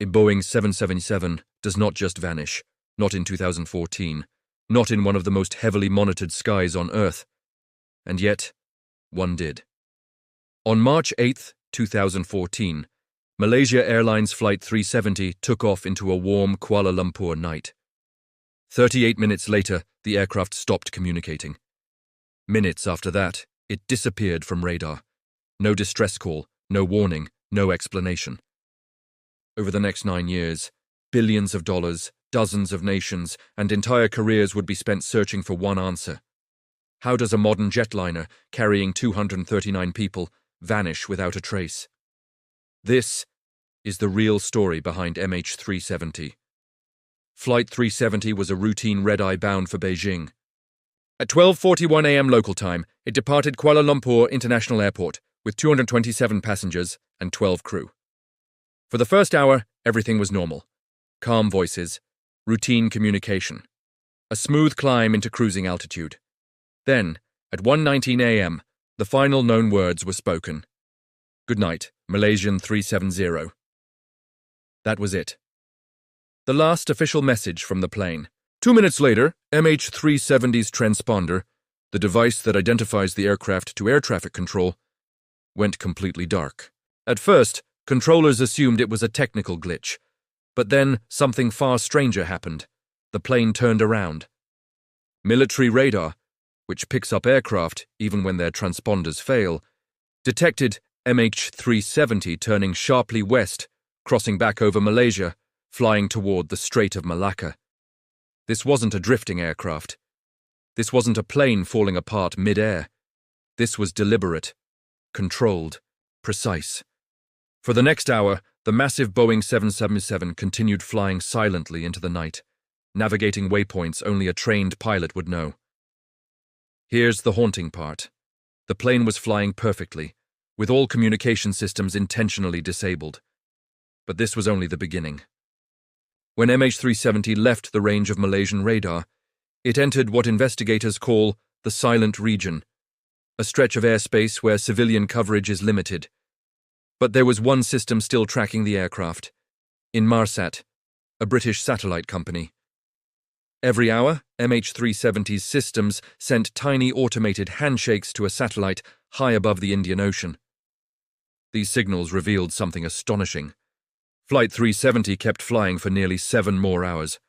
A Boeing 777 does not just vanish, not in 2014, not in one of the most heavily monitored skies on Earth. And yet, one did. On March 8, 2014, Malaysia Airlines Flight 370 took off into a warm Kuala Lumpur night. 38 minutes later, the aircraft stopped communicating. Minutes after that, it disappeared from radar. No distress call, no warning, no explanation. Over the next 9 years, billions of dollars, dozens of nations, and entire careers would be spent searching for one answer. How does a modern jetliner carrying 239 people vanish without a trace? This is the real story behind MH370. Flight 370 was a routine red-eye bound for Beijing. At 12:41 a.m. local time, it departed Kuala Lumpur International Airport with 227 passengers and 12 crew. For the first hour, everything was normal. Calm voices, routine communication, a smooth climb into cruising altitude. Then, at 1:19 a.m., the final known words were spoken. Good night, Malaysian 370. That was it. The last official message from the plane. 2 minutes later, MH370's transponder, the device that identifies the aircraft to air traffic control, went completely dark. At first, controllers assumed it was a technical glitch, but then something far stranger happened. The plane turned around. Military radar, which picks up aircraft even when their transponders fail, detected MH370 turning sharply west, crossing back over Malaysia, flying toward the Strait of Malacca. This wasn't a drifting aircraft. This wasn't a plane falling apart mid-air. This was deliberate, controlled, precise. For the next hour, the massive Boeing 777 continued flying silently into the night, navigating waypoints only a trained pilot would know. Here's the haunting part. The plane was flying perfectly, with all communication systems intentionally disabled. But this was only the beginning. When MH370 left the range of Malaysian radar, it entered what investigators call the silent region, a stretch of airspace where civilian coverage is limited. But there was one system still tracking the aircraft, Inmarsat, a British satellite company. Every hour, MH370's systems sent tiny automated handshakes to a satellite high above the Indian Ocean. These signals revealed something astonishing. Flight 370 kept flying for nearly 7 more hours.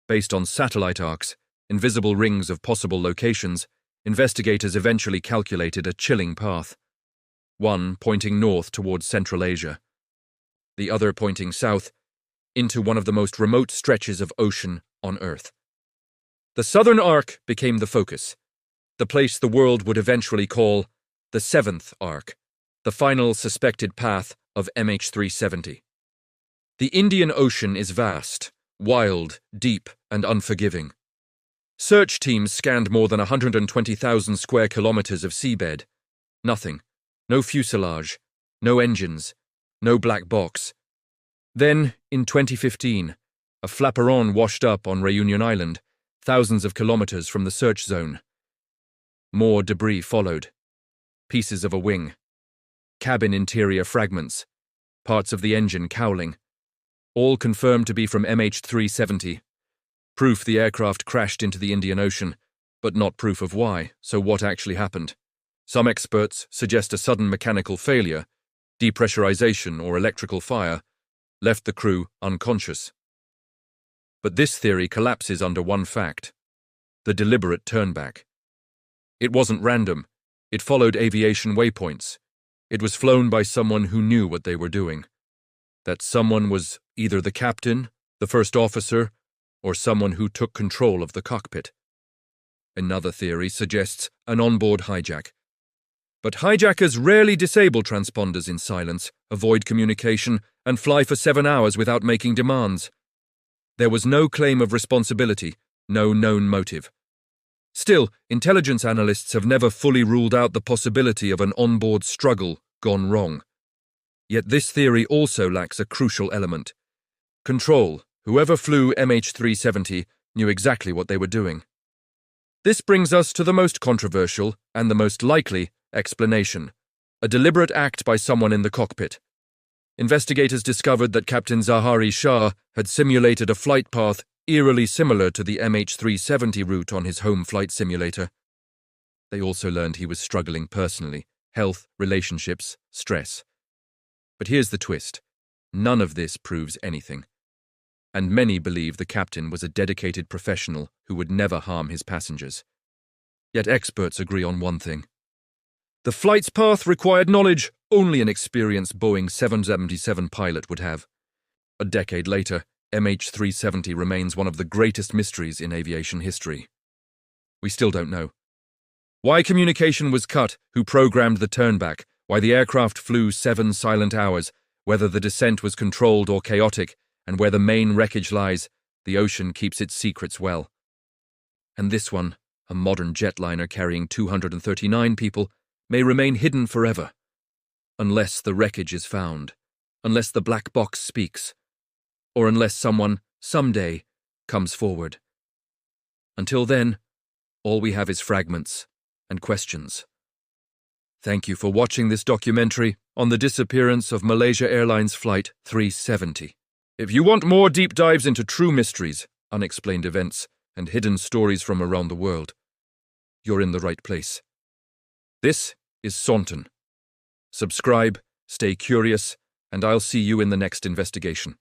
Based on satellite arcs, invisible rings of possible locations, investigators eventually calculated a chilling path. One pointing north towards Central Asia, the other pointing south into one of the most remote stretches of ocean on Earth. The southern arc became the focus, the place the world would eventually call the 7th arc, the final suspected path of MH370. The Indian Ocean is vast, wild, deep, and unforgiving. Search teams scanned more than 120,000 square kilometers of seabed. Nothing. No fuselage, no engines, no black box. Then, in 2015, a flaperon washed up on Réunion Island, thousands of kilometers from the search zone. More debris followed. Pieces of a wing, cabin interior fragments, parts of the engine cowling, all confirmed to be from MH370. Proof the aircraft crashed into the Indian Ocean, but not proof of why, so what actually happened? Some experts suggest a sudden mechanical failure, depressurization or electrical fire, left the crew unconscious. But this theory collapses under one fact: the deliberate turnback. It wasn't random. It followed aviation waypoints. It was flown by someone who knew what they were doing. That someone was either the captain, the first officer, or someone who took control of the cockpit. Another theory suggests an onboard hijack. But hijackers rarely disable transponders in silence, avoid communication, and fly for 7 hours without making demands. There was no claim of responsibility, no known motive. Still, intelligence analysts have never fully ruled out the possibility of an onboard struggle gone wrong. Yet this theory also lacks a crucial element. Control. Whoever flew MH370 knew exactly what they were doing. This brings us to the most controversial and the most likely explanation: a deliberate act by someone in the cockpit. investigators discovered that Captain Zahari Shah had simulated a flight path eerily similar to the MH370 route on his home flight simulator. They also learned he was struggling personally: health, relationships, stress. But here's the twist. None of this proves anything. And many believe the captain was a dedicated professional who would never harm his passengers. Yet experts agree on one thing. The flight's path required knowledge only an experienced Boeing 777 pilot would have. A decade later, MH370 remains one of the greatest mysteries in aviation history. We still don't know why communication was cut, who programmed the turnback, why the aircraft flew 7 silent hours, whether the descent was controlled or chaotic, and where the main wreckage lies. The ocean keeps its secrets well. And this one, a modern jetliner carrying 239 people, may remain hidden forever. Unless the wreckage is found, unless the black box speaks, or unless someone, someday, comes forward. Until then, all we have is fragments and questions. Thank you for watching this documentary on the disappearance of Malaysia Airlines Flight 370. If you want more deep dives into true mysteries, unexplained events, and hidden stories from around the world, you're in the right place. This is Saunton. Subscribe, stay curious, and I'll see you in the next investigation.